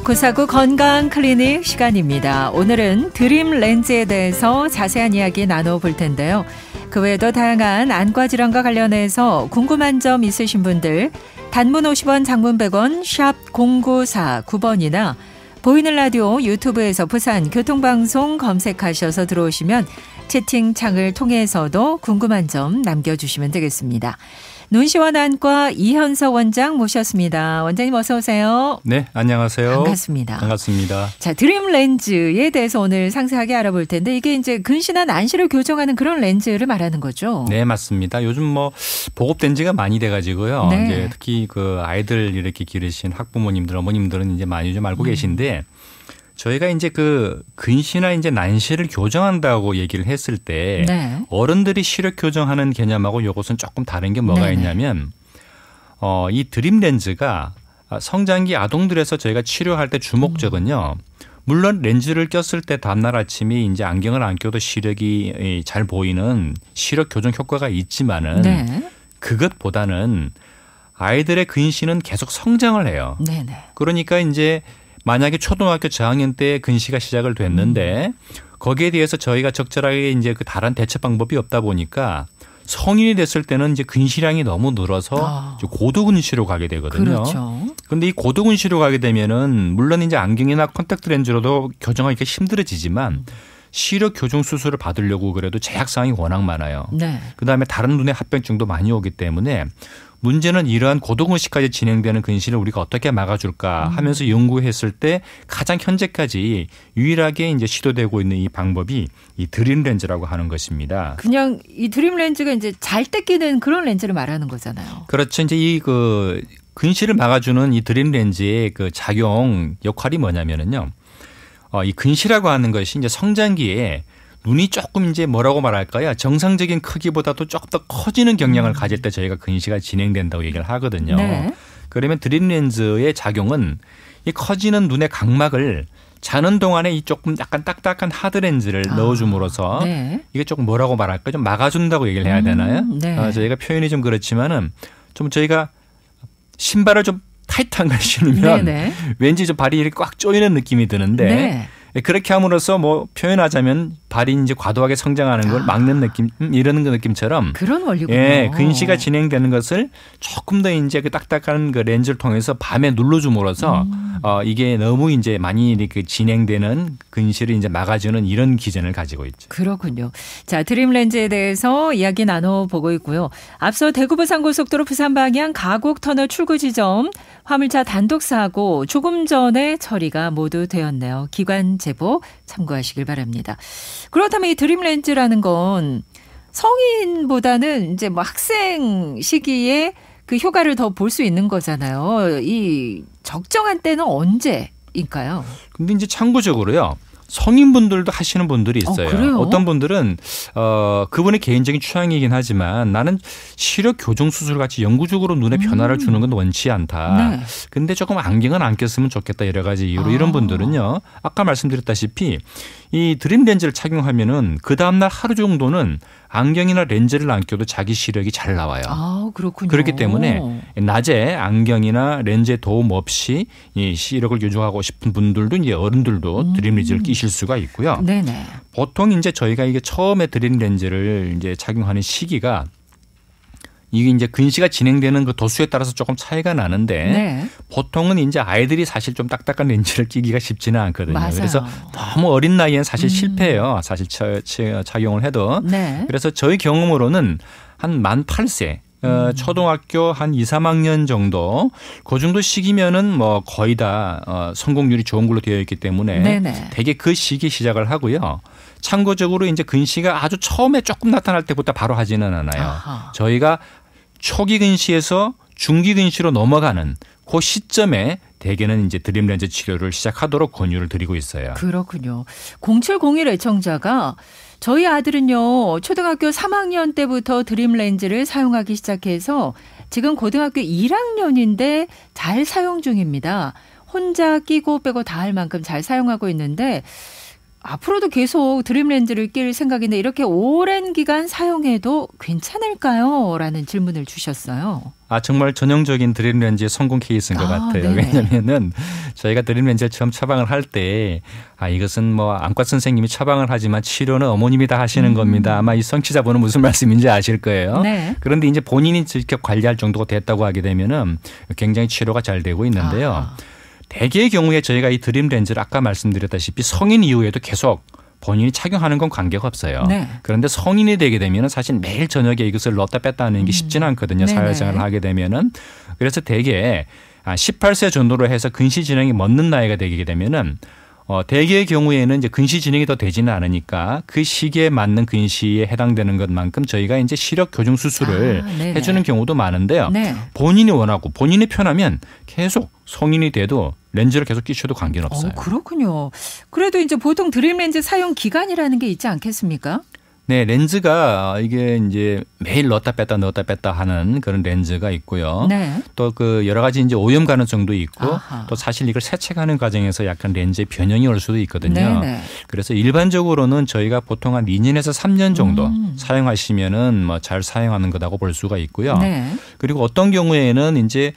구사구 건강 클리닉 시간입니다. 오늘은 드림 렌즈에 대해서 자세한 이야기 나눠볼 텐데요. 그 외에도 다양한 안과 질환과 관련해서 궁금한 점 있으신 분들 단문 50원, 장문 100원, 샵 0949번이나 보이는 라디오 유튜브에서 부산 교통방송 검색하셔서 들어오시면 채팅창을 통해서도 궁금한 점 남겨주시면 되겠습니다. 눈시원 안과 이현석 원장 모셨습니다. 원장님 어서 오세요. 네, 안녕하세요. 반갑습니다. 반갑습니다. 자, 드림 렌즈에 대해서 오늘 상세하게 알아볼 텐데 이게 이제 근시나 난시를 교정하는 그런 렌즈를 말하는 거죠? 네, 맞습니다. 요즘 뭐 보급된 지가 많이 돼가지고요. 네. 이제 특히 그 아이들 이렇게 기르신 학부모님들, 어머님들은 이제 많이 좀 알고 계신데 저희가 이제 그 근시나 이제 난시를 교정한다고 얘기를 했을 때 네. 어른들이 시력 교정하는 개념하고 이것은 조금 다른 게 뭐가 네네. 있냐면 이 드림 렌즈가 성장기 아동들에서 저희가 치료할 때 주목적은요. 물론 렌즈를 꼈을 때 다음날 아침에 이제 안경을 안 껴도 시력이 잘 보이는 시력 교정 효과가 있지만은 네. 그것보다는 아이들의 근시는 계속 성장을 해요. 네네. 그러니까 이제 만약에 초등학교 저학년 때 근시가 시작을 됐는데 거기에 대해서 저희가 적절하게 이제 그 다른 대처 방법이 없다 보니까 성인이 됐을 때는 이제 근시량이 너무 늘어서 고도근시로 가게 되거든요. 그렇죠. 그런데 이 고도근시로 가게 되면은 물론 이제 안경이나 컨택트 렌즈로도 교정하기가 힘들어지지만 시력 교정 수술을 받으려고 그래도 제약 사항이 워낙 많아요. 네. 그다음에 다른 눈의 합병증도 많이 오기 때문에 문제는 이러한 고도근시까지 진행되는 근시를 우리가 어떻게 막아줄까 하면서 연구했을 때 가장 현재까지 유일하게 이제 시도되고 있는 이 방법이 이 드림 렌즈라고 하는 것입니다. 그냥 이 드림 렌즈가 이제 잘 때 끼는 그런 렌즈를 말하는 거잖아요. 그렇죠. 이제 이 그 근시를 막아주는 이 드림 렌즈의 그 작용 역할이 뭐냐면은요. 이 근시라고 하는 것이 이제 성장기에 눈이 조금 이제 뭐라고 말할까요? 정상적인 크기보다도 조금 더 커지는 경향을 가질 때 저희가 근시가 진행된다고 얘기를 하거든요. 네. 그러면 드림 렌즈의 작용은 이 커지는 눈의 각막을 자는 동안에 이 조금 약간 딱딱한 하드 렌즈를 넣어줌으로써 네. 이게 조금 뭐라고 말할까요? 좀 막아준다고 얘기를 해야 되나요? 네. 저희가 표현이 좀 그렇지만은 좀 저희가 신발을 좀 타이트한 걸 신으면 네네. 왠지 좀 발이 이렇게 꽉 조이는 느낌이 드는데 네. 그렇게 함으로써 뭐 표현하자면 발이 이제 과도하게 성장하는 걸 막는 느낌, 이러는 그 느낌처럼 그런 원리군요. 예, 근시가 진행되는 것을 조금 더 이제 그 딱딱한 그 렌즈를 통해서 밤에 눌러줌으로써 이게 너무 이제 많이 이렇게 진행되는 근시를 이제 막아주는 이런 기전을 가지고 있죠. 그렇군요. 자, 드림 렌즈에 대해서 이야기 나눠보고 있고요. 앞서 대구 부산고속도로 부산 방향 가곡 터널 출구 지점 화물차 단독 사고 조금 전에 처리가 모두 되었네요. 기관 제보 참고하시길 바랍니다. 그렇다면 이 드림 렌즈라는 건 성인보다는 이제 뭐 학생 시기에 그 효과를 더 볼 수 있는 거잖아요. 이 적정한 때는 언제일까요? 근데 이제 참고적으로요. 성인분들도 하시는 분들이 있어요. 그래요? 어떤 분들은 그분의 개인적인 취향이긴 하지만 나는 시력 교정 수술 같이 영구적으로 눈에 변화를 주는 건 원치 않다. 네. 근데 조금 안경은 안 꼈으면 좋겠다 여러 가지 이유로 이런 분들은요. 아까 말씀드렸다시피 이 드림 렌즈를 착용하면은 그 다음날 하루 정도는 안경이나 렌즈를 안 껴도 자기 시력이 잘 나와요. 아, 그렇군요. 그렇기 때문에 낮에 안경이나 렌즈의 도움 없이 이 시력을 유지하고 싶은 분들도 이제 어른들도 드림 렌즈를 끼실 수가 있고요. 네네. 보통 이제 저희가 이게 처음에 드림 렌즈를 이제 착용하는 시기가 이게 이제 근시가 진행되는 그 도수에 따라서 조금 차이가 나는데 네. 보통은 이제 아이들이 사실 좀 딱딱한 렌즈를 끼기가 쉽지는 않거든요. 맞아요. 그래서 너무 어린 나이엔 사실 실패해요. 사실 착용을 해도. 네. 그래서 저희 경험으로는 한 만 8세 초등학교 한 2, 3학년 정도 그 정도 시기면은 뭐 거의 다 성공률이 좋은 걸로 되어 있기 때문에 네네. 대개 그 시기 시작을 하고요. 참고적으로 이제 근시가 아주 처음에 조금 나타날 때부터 바로 하지는 않아요. 아하. 저희가 초기 근시에서 중기 근시로 넘어가는 그 시점에 대개는 이제 드림 렌즈 치료를 시작하도록 권유를 드리고 있어요. 그렇군요. 0701 애청자가 저희 아들은요, 초등학교 3학년 때부터 드림 렌즈를 사용하기 시작해서 지금 고등학교 1학년인데 잘 사용 중입니다. 혼자 끼고 빼고 다 할 만큼 잘 사용하고 있는데 앞으로도 계속 드림렌즈를 낄 생각인데 이렇게 오랜 기간 사용해도 괜찮을까요? 라는 질문을 주셨어요. 정말 전형적인 드림렌즈의 성공 케이스인 것 같아요. 네네. 왜냐하면은 저희가 드림렌즈를 처음 처방을 할 때 이것은 뭐 안과 선생님이 처방을 하지만 치료는 어머님이 다 하시는 겁니다. 아마 이 청취자분은 무슨 말씀인지 아실 거예요. 네. 그런데 이제 본인이 직접 관리할 정도가 됐다고 하게 되면은 굉장히 치료가 잘 되고 있는데요. 대개의 경우에 저희가 이 드림렌즈를 아까 말씀드렸다시피 성인 이후에도 계속 본인이 착용하는 건 관계가 없어요. 네. 그런데 성인이 되게 되면 사실 매일 저녁에 이것을 넣었다 뺐다 하는 게 쉽지는 않거든요. 사회생활을 하게 되면은. 그래서 대개 18세 정도로 해서 근시 진행이 멎는 나이가 되게 되면은 대개의 경우에는 이제 근시 진행이 더 되지는 않으니까 그 시기에 맞는 근시에 해당되는 것만큼 저희가 이제 시력 교정 수술을 해주는 경우도 많은데요. 네. 본인이 원하고 본인이 편하면 계속 성인이 돼도 렌즈를 계속 끼셔도 관계는 없어요. 그렇군요. 그래도 이제 보통 드림렌즈 사용 기간이라는 게 있지 않겠습니까? 네, 렌즈가 이게 이제 매일 넣었다 뺐다 하는 그런 렌즈가 있고요. 네. 또 그 여러 가지 이제 오염 가능성도 있고 또 사실 이걸 세척하는 과정에서 약간 렌즈의 변형이 올 수도 있거든요. 네네. 그래서 일반적으로는 저희가 보통 한 2년에서 3년 정도 사용하시면은 뭐 잘 사용하는 거라고 볼 수가 있고요. 네. 그리고 어떤 경우에는 이제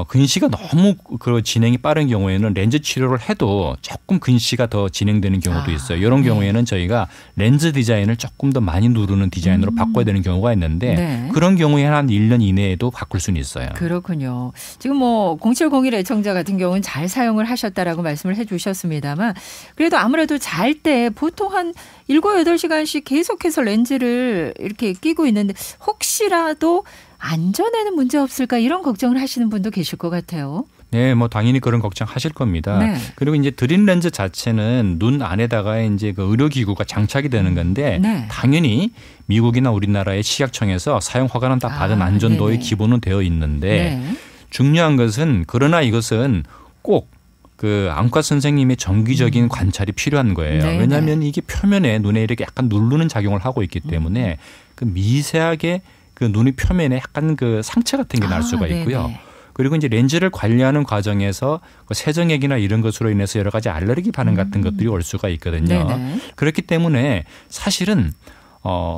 근시가 너무 그 진행이 빠른 경우에는 렌즈 치료를 해도 조금 근시가 더 진행되는 경우도 있어요. 이런 경우에는 저희가 렌즈 디자인을 조금 더 많이 누르는 디자인으로 바꿔야 되는 경우가 있는데 그런 경우에 한 1년 이내에도 바꿀 수는 있어요. 그렇군요. 지금 뭐 0701 애청자 같은 경우는 잘 사용을 하셨다라고 말씀을 해 주셨습니다만 그래도 아무래도 잘 때 보통 한 7, 8시간씩 계속해서 렌즈를 이렇게 끼고 있는데 혹시라도 안전에는 문제 없을까 이런 걱정을 하시는 분도 계실 것 같아요. 네, 뭐 당연히 그런 걱정하실 겁니다. 네. 그리고 이제 드림렌즈 자체는 눈 안에다가 이제 그 의료기구가 장착이 되는 건데 당연히 미국이나 우리나라의 식약청에서 사용 허가는 다 받은 안전도의 기본은 되어 있는데 중요한 것은 그러나 이것은 꼭 그 안과 선생님의 정기적인 관찰이 필요한 거예요. 왜냐하면 이게 표면에 눈에 이렇게 약간 누르는 작용을 하고 있기 때문에 그 미세하게 그 눈의 표면에 약간 그 상처 같은 게 날 수가 있고요. 그리고 이제 렌즈를 관리하는 과정에서 세정액이나 이런 것으로 인해서 여러 가지 알레르기 반응 같은 것들이 올 수가 있거든요. 그렇기 때문에 사실은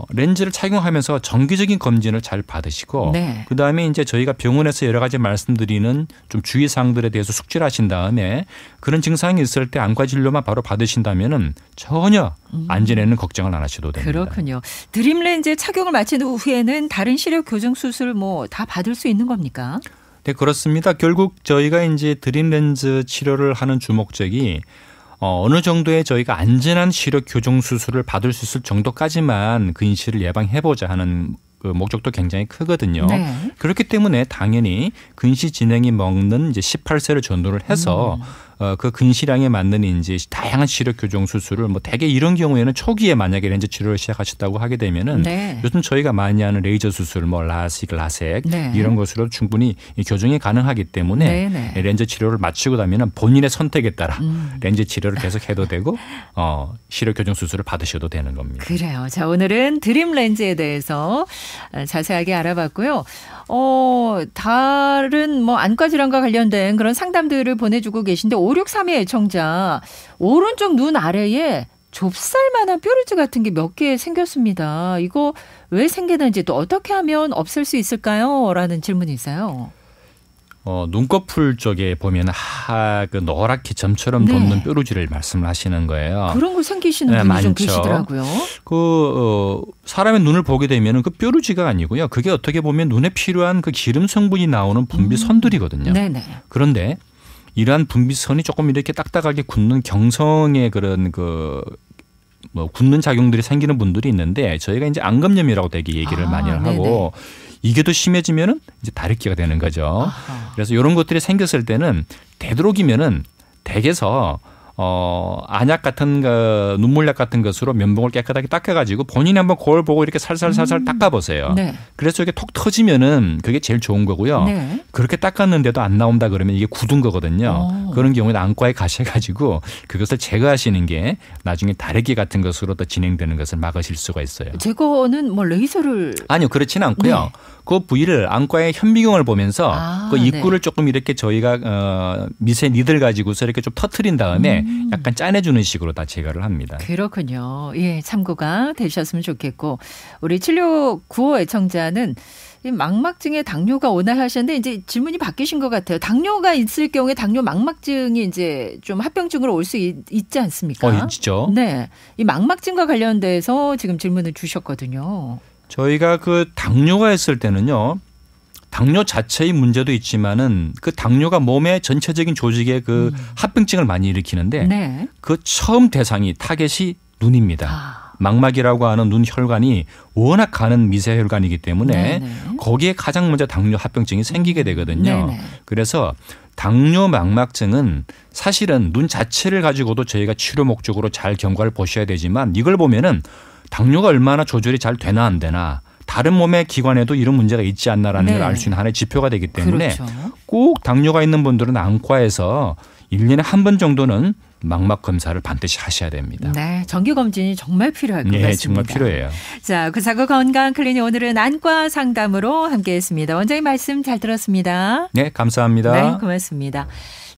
렌즈를 착용하면서 정기적인 검진을 잘 받으시고 그다음에 이제 저희가 병원에서 여러 가지 말씀드리는 좀 주의사항들에 대해서 숙지를 하신 다음에 그런 증상이 있을 때 안과 진료만 바로 받으신다면은 전혀 안전에는 걱정을 안 하셔도 됩니다. 그렇군요. 드림렌즈 착용을 마친 후에는 다른 시력 교정 수술 뭐 다 받을 수 있는 겁니까? 네, 그렇습니다. 결국 저희가 이제 드림렌즈 치료를 하는 주목적이 어느 정도의 저희가 안전한 시력 교정 수술을 받을 수 있을 정도까지만 근시를 예방해보자 하는 그 목적도 굉장히 크거든요. 그렇기 때문에 당연히 근시 진행이 먹는 이제 18세를 전후를 해서 그 근시량에 맞는 이제 다양한 시력 교정 수술을 뭐 대개 이런 경우에는 초기에 만약에 렌즈 치료를 시작하셨다고 하게 되면은 요즘 저희가 많이 하는 레이저 수술, 뭐 라식, 라섹 이런 것으로 충분히 교정이 가능하기 때문에 렌즈 치료를 마치고 나면은 본인의 선택에 따라 렌즈 치료를 계속 해도 되고 시력 교정 수술을 받으셔도 되는 겁니다. 그래요. 자, 오늘은 드림 렌즈에 대해서 자세하게 알아봤고요. 다른 뭐 안과 질환과 관련된 그런 상담들을 보내주고 계신데 5632 애청자 오른쪽 눈 아래에 좁쌀만한 뾰루지 같은 게 몇 개 생겼습니다. 이거 왜 생기는지 또 어떻게 하면 없앨 수 있을까요? 라는 질문이 있어요. 눈꺼풀 쪽에 보면 그 노랗게 점처럼 돋는 뾰루지를 말씀을 하시는 거예요. 그런 거 생기시는 분이 좀 계시더라고요. 사람의 눈을 보게 되면 그 뾰루지가 아니고요. 그게 어떻게 보면 눈에 필요한 그 기름 성분이 나오는 분비선들이거든요. 그런데 이러한 분비선이 조금 이렇게 딱딱하게 굳는 경성의 그런 굳는 작용들이 생기는 분들이 있는데 저희가 이제 안검염이라고 되게 얘기를 많이 하고 이게 더 심해지면은 이제 다래끼가 되는 거죠. 그래서 이런 것들이 생겼을 때는 되도록이면은 댁에서 안약 같은 거, 눈물약 같은 것으로 면봉을 깨끗하게 닦아가지고 본인이 한번 거울 보고 이렇게 살살 닦아보세요. 그래서 이게 톡 터지면은 그게 제일 좋은 거고요. 그렇게 닦았는데도 안 나온다 그러면 이게 굳은 거거든요. 그런 경우에는 안과에 가셔가지고 그것을 제거하시는 게 나중에 다래끼 같은 것으로 더 진행되는 것을 막으실 수가 있어요. 제거는 뭐 레이저를? 아니요, 그렇지는 않고요. 그 부위를 안과의 현미경을 보면서 그 입구를 조금 이렇게 저희가 미세 니들 가지고서 이렇게 좀 터트린 다음에 약간 짜내주는 식으로 다 제거를 합니다. 그렇군요. 예, 참고가 되셨으면 좋겠고 우리 7695 애청자는 이 망막증에 당뇨가 오나 하셨는데 이제 질문이 바뀌신 것 같아요. 당뇨가 있을 경우에 당뇨 망막증이 이제 좀 합병증으로 올 수 있지 않습니까? 있죠. 네, 이 망막증과 관련돼서 지금 질문을 주셨거든요. 저희가 그 당뇨가 있을 때는요. 당뇨 자체의 문제도 있지만은 그 당뇨가 몸의 전체적인 조직에 그 합병증을 많이 일으키는데 네. 그 처음 대상이 타겟이 눈입니다. 망막이라고 하는 눈 혈관이 워낙 가는 미세 혈관이기 때문에 네네. 거기에 가장 먼저 당뇨 합병증이 생기게 되거든요. 네네. 그래서 당뇨 망막증은 사실은 눈 자체를 가지고도 저희가 치료 목적으로 잘 경과를 보셔야 되지만 이걸 보면은 당뇨가 얼마나 조절이 잘 되나 안 되나 다른 몸의 기관에도 이런 문제가 있지 않나라는 걸 알 수 있는 하나의 지표가 되기 때문에 그렇죠. 꼭 당뇨가 있는 분들은 안과에서 1년에 한 번 정도는 망막 검사를 반드시 하셔야 됩니다. 네, 정기 검진이 정말 필요할 것 네, 같습니다. 정말 필요해요. 자, 구사구 건강 클리닉 오늘은 안과 상담으로 함께했습니다. 원장님 말씀 잘 들었습니다. 네, 감사합니다. 네, 고맙습니다.